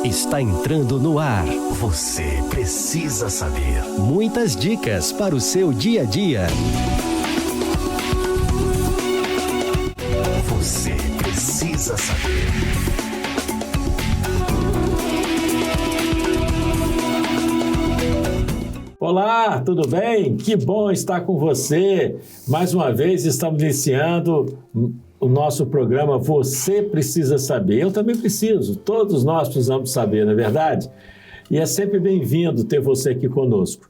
Está entrando no ar. Você precisa saber. Muitas dicas para o seu dia a dia. Você precisa saber. Olá, tudo bem? Que bom estar com você. Mais uma vez estamos iniciando o nosso programa Você Precisa Saber. Eu também preciso, todos nós precisamos saber, não é verdade? E é sempre bem-vindo ter você aqui conosco.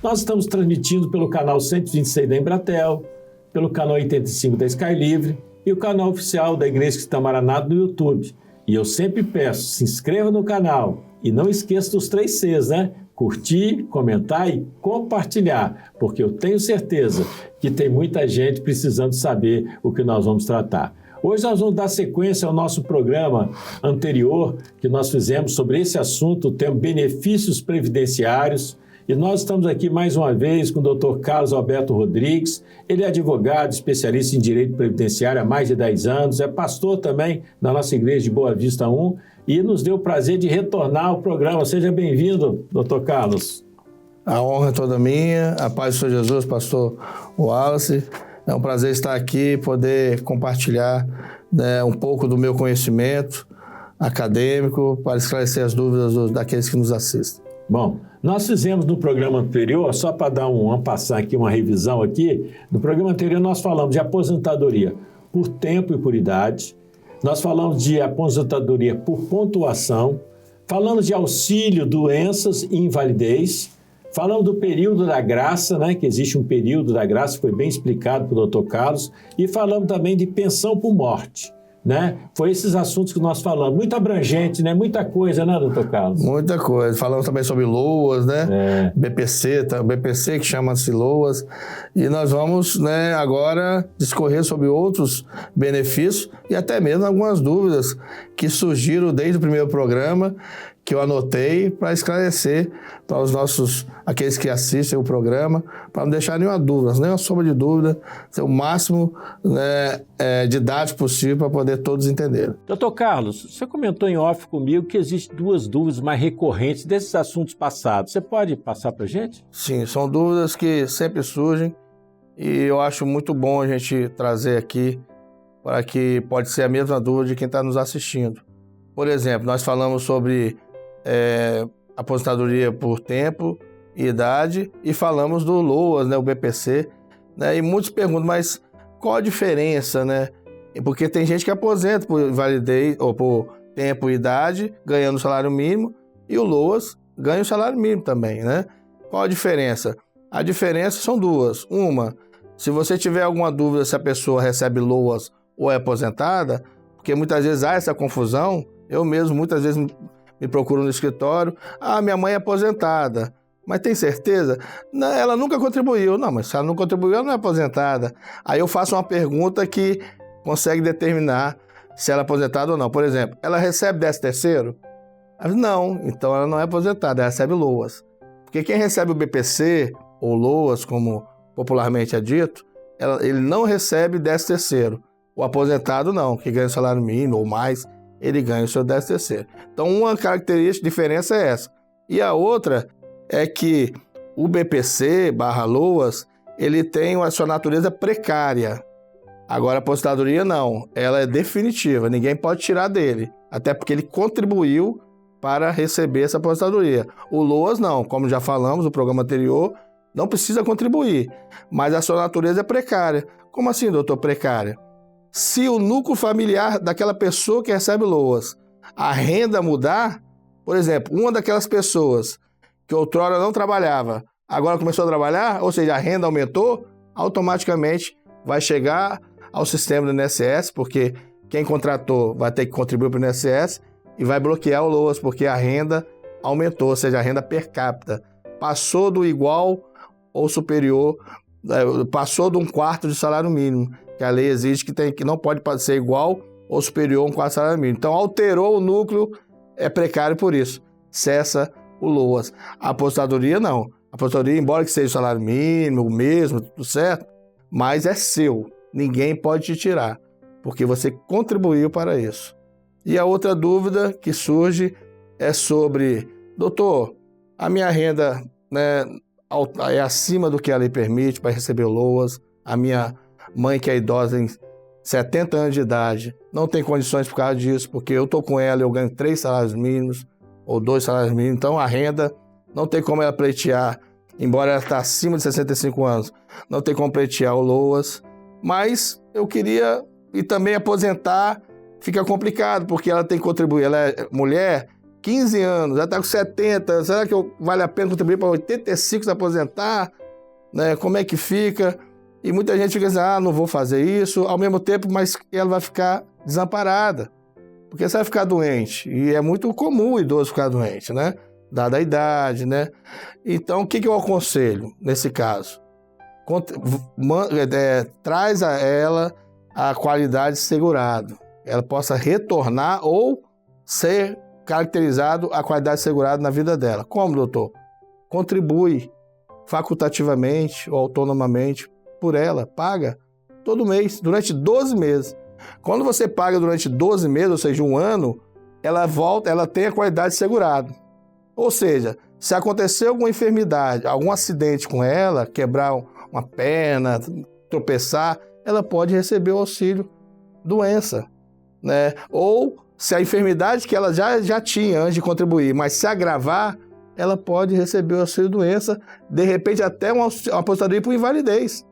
Nós estamos transmitindo pelo canal 126 da Embratel, pelo canal 85 da Sky Livre e o canal oficial da Igreja Cristã Maranata no YouTube. E eu sempre peço, se inscreva no canal e não esqueça dos 3 Cs, né? Curtir, comentar e compartilhar, porque eu tenho certeza que tem muita gente precisando saber o que nós vamos tratar. Hoje nós vamos dar sequência ao nosso programa anterior que nós fizemos sobre esse assunto, o tema benefícios previdenciários. E nós estamos aqui mais uma vez com o Dr. Carlos Alberto Rodrigues. Ele é advogado, especialista em direito previdenciário há mais de 10 anos, é pastor também na nossa igreja de Boa Vista 1 e nos deu o prazer de retornar ao programa. Seja bem-vindo, Dr. Carlos. A honra é toda minha, a paz do Senhor Jesus, pastor Wallace. É um prazer estar aqui, poder compartilhar um pouco do meu conhecimento acadêmico para esclarecer as dúvidas daqueles que nos assistem. Bom, nós fizemos no programa anterior, só para dar passar aqui, uma revisão aqui, no programa anterior nós falamos de aposentadoria por tempo e por idade, nós falamos de aposentadoria por pontuação, falamos de auxílio, doenças e invalidez, falamos do período da graça, né, que existe um período da graça, foi bem explicado pelo Dr. Carlos, e falamos também de pensão por morte. Né? Foi esses assuntos que nós falamos, muito abrangente, né? Muita coisa, né, doutor Carlos? Muita coisa. Falamos também sobre LOAS, né? BPC, que chama-se LOAS. E nós vamos, né, agora discorrer sobre outros benefícios e até mesmo algumas dúvidas que surgiram desde o primeiro programa, que eu anotei para esclarecer para aqueles que assistem o programa, para não deixar nenhuma dúvida, nenhuma sombra de dúvida, ser o máximo, né, didático possível para poder todos entenderem. Doutor Carlos, você comentou em off comigo que existem 2 dúvidas mais recorrentes desses assuntos passados. Você pode passar para a gente? Sim, são dúvidas que sempre surgem e eu acho muito bom a gente trazer aqui para que pode ser a mesma dúvida de quem está nos assistindo. Por exemplo, nós falamos sobre aposentadoria por tempo e idade e falamos do LOAS, né, o BPC, né, e muitos perguntam, mas qual a diferença, né? Porque tem gente que aposenta por invalidez ou por tempo e idade, ganhando o salário mínimo, e o LOAS ganha o salário mínimo também, né? Qual a diferença? A diferença são 2. Uma, se você tiver alguma dúvida se a pessoa recebe LOAS ou é aposentada, porque muitas vezes há essa confusão, eu mesmo muitas vezes me procuro no escritório, minha mãe é aposentada, mas tem certeza? Não, ela nunca contribuiu. Não, mas se ela não contribuiu, ela não é aposentada. Aí eu faço uma pergunta que consegue determinar se ela é aposentada ou não. Por exemplo, ela recebe 13º? Não, então ela não é aposentada, ela recebe LOAS. Porque quem recebe o BPC, ou LOAS, como popularmente é dito, ele não recebe 13º. O aposentado não, que ganha o salário mínimo ou mais, ele ganha o seu 13º. Então, uma característica, diferença é essa. E a outra é que o BPC/LOAS, ele tem a sua natureza precária. Agora, a aposentadoria não, ela é definitiva, ninguém pode tirar dele, até porque ele contribuiu para receber essa aposentadoria. O LOAS não, como já falamos no programa anterior, não precisa contribuir, mas a sua natureza é precária. Como assim, doutor, precária? Se o núcleo familiar daquela pessoa que recebe LOAS, a renda mudar, por exemplo, uma daquelas pessoas que outrora não trabalhava, agora começou a trabalhar, ou seja, a renda aumentou, automaticamente vai chegar ao sistema do INSS, porque quem contratou vai ter que contribuir para o INSS e vai bloquear o LOAS, porque a renda aumentou, ou seja, a renda per capita. Passou do igual ou superior, passou de 1/4 de salário mínimo, que a lei exige que não pode ser igual ou superior a 1/4 salário mínimo. Então, alterou o núcleo, é precário por isso. Cessa o LOAS. A aposentadoria, não. A aposentadoria, embora que seja o salário mínimo, o mesmo, tudo certo, mas é seu. Ninguém pode te tirar, porque você contribuiu para isso. E a outra dúvida que surge é sobre, doutor, a minha renda, né, é acima do que a lei permite para receber LOAS, a minha mãe que é idosa em 70 anos de idade, não tem condições por causa disso, porque eu estou com ela e eu ganho 3 salários mínimos ou 2 salários mínimos, então a renda não tem como ela pleitear, embora ela está acima de 65 anos, não tem como pleitear o LOAS, mas eu queria, e também aposentar fica complicado, porque ela tem que contribuir, ela é mulher, 15 anos, já está com 70, será que vale a pena contribuir para 85 se aposentar? Né? Como é que fica? E muita gente fica assim, não vou fazer isso, ao mesmo tempo, mas ela vai ficar desamparada, porque você vai ficar doente, e é muito comum o idoso ficar doente, né? Dada a idade, né? Então, o que eu aconselho nesse caso? Traz a ela a qualidade segurado, ela possa retornar ou ser caracterizado a qualidade segurada na vida dela. Como, doutor? Contribui facultativamente ou autonomamente por ela, paga todo mês, durante 12 meses. Quando você paga durante 12 meses, ou seja, um ano, ela volta, ela tem a qualidade segurada. Ou seja, se acontecer alguma enfermidade, algum acidente com ela, quebrar uma perna, tropeçar, ela pode receber o auxílio doença, né? Ou se a enfermidade que ela já tinha antes de contribuir, mas se agravar, ela pode receber o auxílio doença, de repente até uma aposentadoria por invalidez.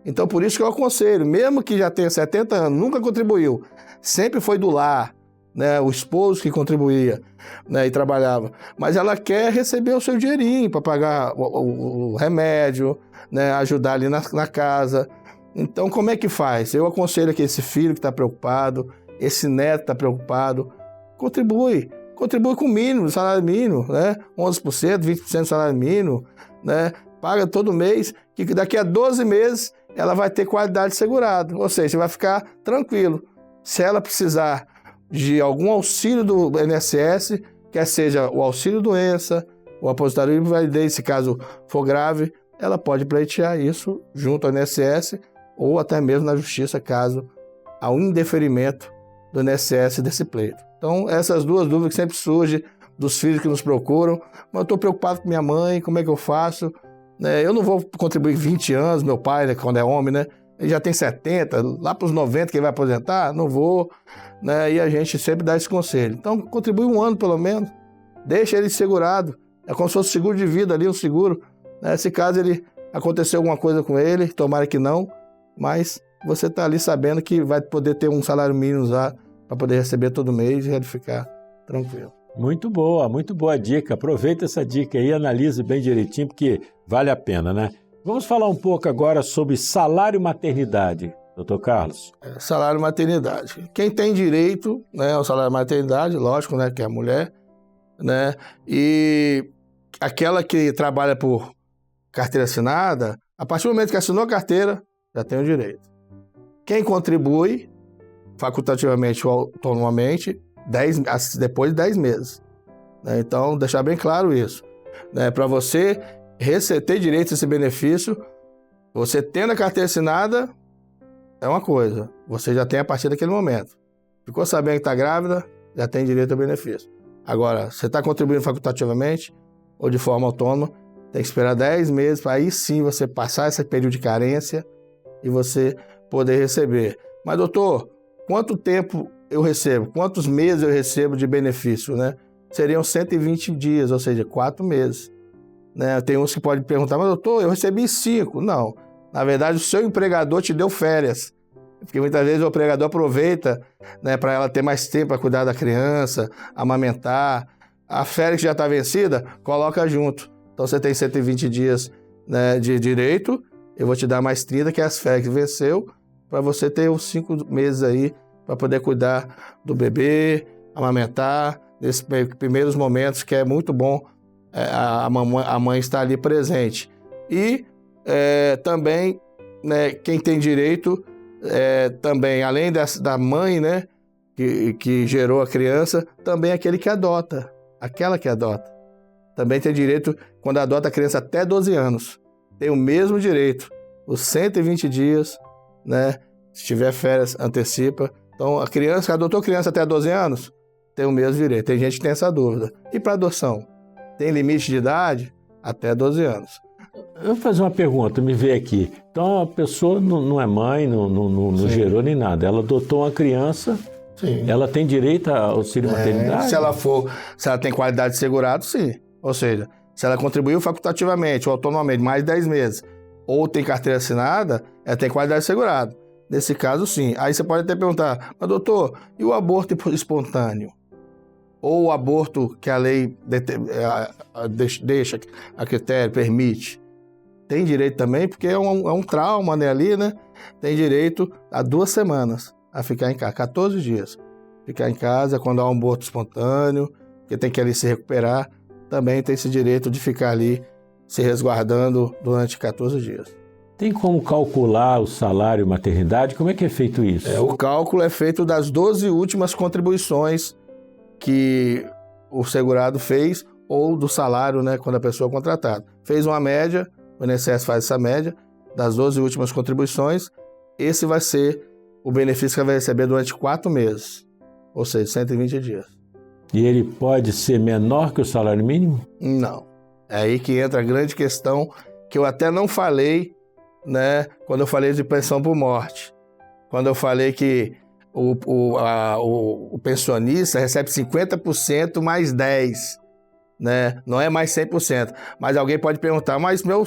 Então, por isso que eu aconselho, mesmo que já tenha 70 anos, nunca contribuiu, sempre foi do lar, né, o esposo que contribuía, né, e trabalhava, mas ela quer receber o seu dinheirinho para pagar o remédio, né, ajudar ali na casa. Então, como é que faz? Eu aconselho que esse filho que está preocupado, esse neto está preocupado, contribui com o mínimo, salário mínimo, né, 11%, 20% do salário mínimo, né, paga todo mês, que daqui a 12 meses ela vai ter qualidade segurada, ou seja, você vai ficar tranquilo. Se ela precisar de algum auxílio do INSS, quer seja o auxílio doença, o aposentadoria por invalidez, se caso for grave, ela pode pleitear isso junto ao INSS ou até mesmo na justiça, caso há um indeferimento do INSS desse pleito. Então, essas duas dúvidas que sempre surgem dos filhos que nos procuram, mas eu estou preocupado com minha mãe, como é que eu faço? Eu não vou contribuir 20 anos, meu pai, né, quando é homem, né? Ele já tem 70, lá para os 90 que ele vai aposentar, não vou, né? E a gente sempre dá esse conselho. Então, contribui um ano pelo menos, deixa ele segurado, é como se fosse seguro de vida ali, um seguro, né? Se caso ele acontecer alguma coisa com ele, tomara que não, mas você está ali sabendo que vai poder ter um salário mínimo lá para poder receber todo mês e ele ficar tranquilo. Muito boa dica. Aproveita essa dica aí, analise bem direitinho, porque vale a pena, né? Vamos falar um pouco agora sobre salário maternidade, doutor Carlos. Salário maternidade. Quem tem direito, né, ao salário maternidade, lógico, né, que é a mulher, né, e aquela que trabalha por carteira assinada, a partir do momento que assinou a carteira, já tem o direito. Quem contribui, facultativamente ou autonomamente, depois de 10 meses. Né? Então, deixar bem claro isso. Né? Para você ter direito a esse benefício, você tendo a carteira assinada, é uma coisa. Você já tem a partir daquele momento. Ficou sabendo que está grávida, já tem direito ao benefício. Agora, você está contribuindo facultativamente ou de forma autônoma, tem que esperar 10 meses para aí sim você passar esse período de carência e você poder receber. Mas, doutor, quanto tempo eu recebo? Quantos meses eu recebo de benefício, né? Seriam 120 dias, ou seja, 4 meses. Né? Tem uns que podem perguntar, mas doutor, eu recebi 5. Não. Na verdade, o seu empregador te deu férias. Porque muitas vezes o empregador aproveita, né, para ela ter mais tempo para cuidar da criança, amamentar. A férias que já está vencida, coloca junto. Então você tem 120 dias, né, de direito, eu vou te dar mais 30, que é as férias que venceu, para você ter os 5 meses aí para poder cuidar do bebê, amamentar, nesses primeiros momentos, que é muito bom a mãe estar ali presente. E também, né, quem tem direito, também, além da mãe, né, que gerou a criança, também aquele que adota, aquela que adota. Também tem direito, quando adota a criança até 12 anos, tem o mesmo direito, os 120 dias, né, se tiver férias, antecipa. Então, a criança, adotou criança até 12 anos, tem o mesmo direito. Tem gente que tem essa dúvida. E para adoção? Tem limite de idade? Até 12 anos. Eu vou fazer uma pergunta, me veio aqui. Então, a pessoa não é mãe, não gerou nem nada. Ela adotou uma criança, Sim. Ela tem direito ao auxílio maternidade? Se ela tem qualidade de segurado, sim. Ou seja, se ela contribuiu facultativamente ou autonomamente mais de 10 meses, ou tem carteira assinada, ela tem qualidade de segurado. Nesse caso, sim. Aí você pode até perguntar, mas doutor, e o aborto espontâneo? Ou o aborto que a lei deixa a critério, permite? Tem direito também, porque é um trauma, né, ali, né? Tem direito a 2 semanas a ficar em casa, 14 dias. Ficar em casa quando há um aborto espontâneo, que tem que ali se recuperar, também tem esse direito de ficar ali se resguardando durante 14 dias. Tem como calcular o salário maternidade? Como é que é feito isso? O cálculo é feito das 12 últimas contribuições que o segurado fez ou do salário, né, quando a pessoa é contratada. Fez uma média, o INSS faz essa média, das 12 últimas contribuições, esse vai ser o benefício que ela vai receber durante 4 meses, ou seja, 120 dias. E ele pode ser menor que o salário mínimo? Não. É aí que entra a grande questão, que eu até não falei, né, quando eu falei de pensão por morte. Quando eu falei que o pensionista recebe 50% mais 10%, né? Não é mais 100%. Mas alguém pode perguntar, mas meu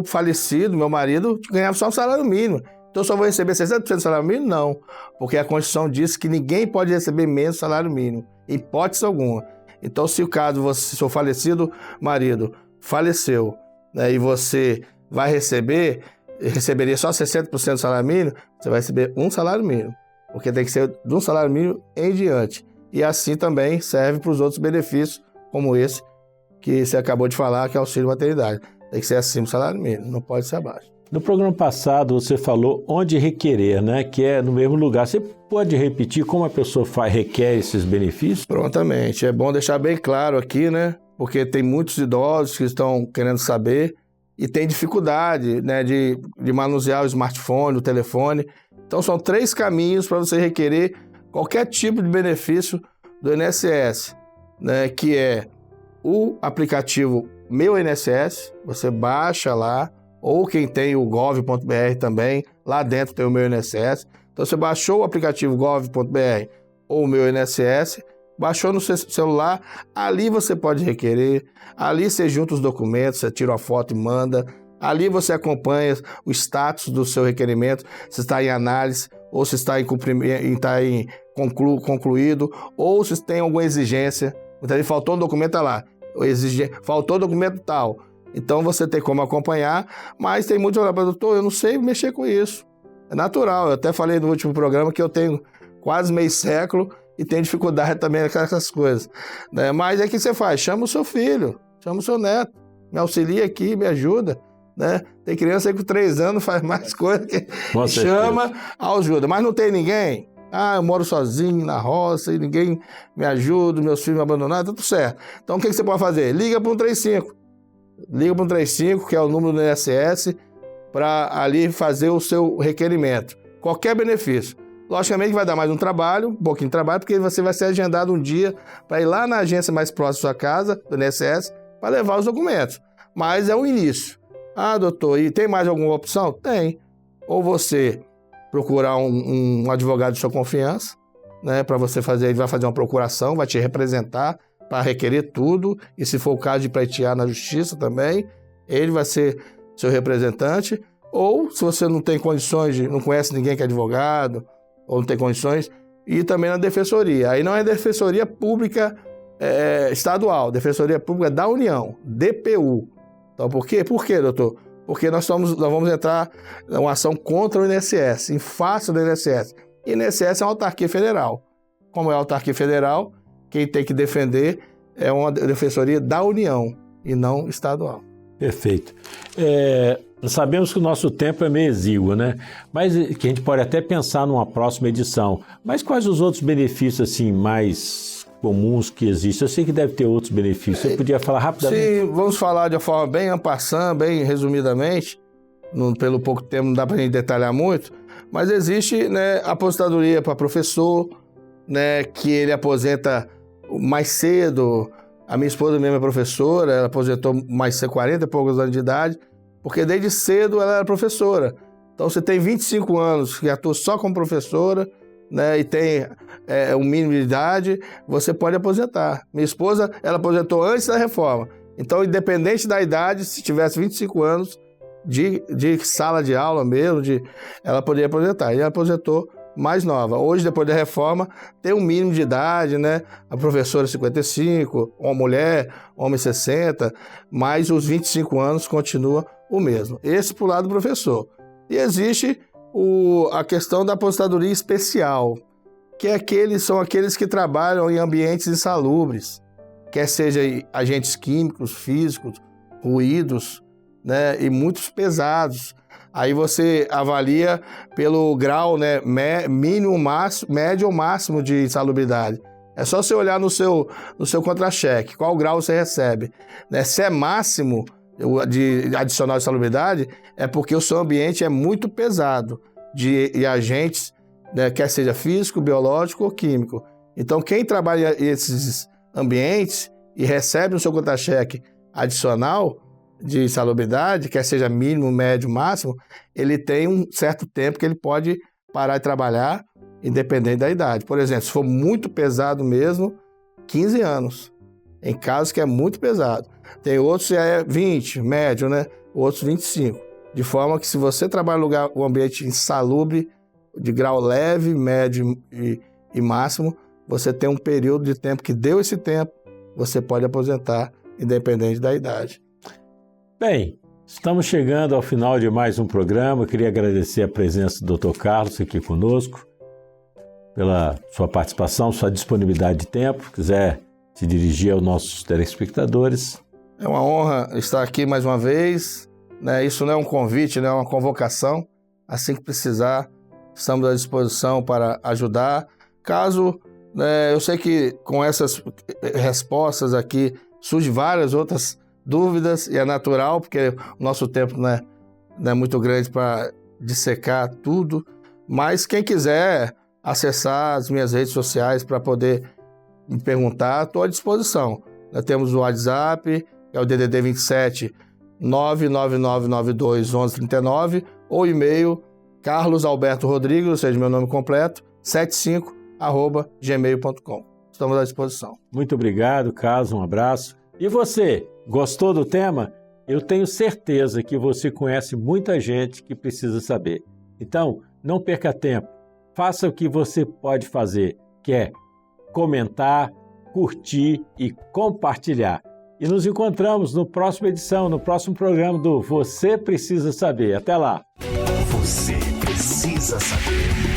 falecido, meu marido, ganhava só o salário mínimo. Então eu só vou receber 60% do salário mínimo? Não. Porque a Constituição diz que ninguém pode receber menos do salário mínimo. Em hipótese alguma. Então, se o caso, seu falecido marido faleceu, né, e você vai receberia só 60% do salário mínimo, você vai receber um salário mínimo. Porque tem que ser de um salário mínimo em diante. E assim também serve para os outros benefícios, como esse que você acabou de falar, que é auxílio maternidade. Tem que ser acima do salário mínimo, não pode ser abaixo. No programa passado você falou onde requerer, né? Que é no mesmo lugar. Você pode repetir como a pessoa requer esses benefícios? Prontamente. É bom deixar bem claro aqui, né? Porque tem muitos idosos que estão querendo saber e tem dificuldade, né, de manusear o smartphone, o telefone. Então são 3 caminhos para você requerer qualquer tipo de benefício do INSS, né? Que é o aplicativo Meu INSS, você baixa lá, ou quem tem o gov.br também, lá dentro tem o Meu INSS. Então você baixou o aplicativo gov.br ou o Meu INSS, baixou no seu celular, ali você pode requerer, ali você junta os documentos, você tira uma foto e manda, ali você acompanha o status do seu requerimento, se está em análise, ou se está concluído, ou se tem alguma exigência. Então, faltou um documento, tá lá, faltou documento tal. Então você tem como acompanhar, mas tem muitos que falam, doutor, eu não sei mexer com isso. É natural, eu até falei no último programa que eu tenho quase meio século e tenho dificuldade também com essas coisas, né? Mas é que você faz, chama o seu filho, chama o seu neto, me auxilia aqui, me ajuda, né? Tem criança aí com 3 anos, faz mais coisa que chama, ajuda, mas não tem ninguém. Eu moro sozinho na roça e ninguém me ajuda, meus filhos me abandonaram, tá tudo certo. Então o que você pode fazer? Liga para o 135. Liga para o 135, que é o número do INSS, para ali fazer o seu requerimento. Qualquer benefício. Logicamente vai dar mais um pouquinho de trabalho, porque você vai ser agendado um dia para ir lá na agência mais próxima da sua casa, do INSS, para levar os documentos. Mas é o início. Doutor, e tem mais alguma opção? Tem. Ou você procurar um advogado de sua confiança, né, para você fazer, ele vai fazer uma procuração, vai te representar para requerer tudo, e se for o caso de pleitear na justiça também, ele vai ser seu representante. Ou, se você não tem condições, não conhece ninguém que é advogado, ou não tem condições, e também na defensoria. Aí não é defensoria pública estadual, defensoria pública da União, DPU. Então, por quê? Por quê, doutor? Porque nós vamos entrar numa ação contra o INSS, em face do INSS. E o INSS é uma autarquia federal. Como é autarquia federal, quem tem que defender é uma defensoria da União e não estadual. Perfeito. Sabemos que o nosso tempo é meio exíguo, né? Mas que a gente pode até pensar numa próxima edição. Mas quais os outros benefícios assim mais comuns que existem? Eu sei que deve ter outros benefícios. Você podia falar rapidamente? Sim, vamos falar de uma forma bem en passant, bem resumidamente. Pelo pouco tempo não dá para a gente detalhar muito. Mas existe, né, aposentadoria para professor, né, que ele aposenta mais cedo. A minha esposa mesmo é professora, ela aposentou mais cedo, 40 e poucos anos de idade, porque desde cedo ela era professora. Então, você tem 25 anos que atua só como professora, né, e tem um mínimo de idade, você pode aposentar. Minha esposa, ela aposentou antes da reforma. Então, independente da idade, se tivesse 25 anos de sala de aula mesmo, ela poderia aposentar. E ela aposentou mais nova. Hoje, depois da reforma, tem um mínimo de idade, né? A professora 55, uma mulher, homem 60, mas os 25 anos continua o mesmo. Esse para o lado do professor. E existe a questão da aposentadoria especial, que são aqueles que trabalham em ambientes insalubres, quer seja agentes químicos, físicos, ruídos, né, e muitos pesados. Aí você avalia pelo grau, né, mínimo, médio ou máximo de insalubridade. É só você olhar no seu contra-cheque, qual grau você recebe. Né? Se é máximo de adicional de insalubridade, é porque o seu ambiente é muito pesado de agentes, né, quer seja físico, biológico ou químico. Então, quem trabalha esses ambientes e recebe no seu contra-cheque adicional de insalubridade, quer seja mínimo, médio, máximo, ele tem um certo tempo que ele pode parar de trabalhar, independente da idade. Por exemplo, se for muito pesado mesmo, 15 anos. Em casos que é muito pesado. Tem outros que é 20, médio, né? Outros 25. De forma que se você trabalha em um ambiente insalubre, de grau leve, médio e máximo, você tem um período de tempo que deu esse tempo, você pode aposentar, independente da idade. Bem, estamos chegando ao final de mais um programa. Eu queria agradecer a presença do Dr. Carlos aqui conosco, pela sua participação, sua disponibilidade de tempo. Se quiser se dirigir aos nossos telespectadores. É uma honra estar aqui mais uma vez. Né? Isso não é um convite, não é uma convocação. Assim que precisar, estamos à disposição para ajudar. Caso, né, eu sei que com essas respostas aqui surgem várias outras dúvidas, e é natural, porque o nosso tempo não é muito grande para dissecar tudo, mas quem quiser acessar as minhas redes sociais para poder me perguntar, estou à disposição. Nós temos o WhatsApp, que é o DDD 27 99992 1139, ou e-mail Carlos Alberto Rodrigues, ou seja, meu nome completo, 75@gmail.com. Estamos à disposição. Muito obrigado, Carlos, um abraço. E você, gostou do tema? Eu tenho certeza que você conhece muita gente que precisa saber. Então, não perca tempo. Faça o que você pode fazer, que é comentar, curtir e compartilhar. E nos encontramos no próxima edição, no próximo programa do Você Precisa Saber. Até lá! Você precisa saber.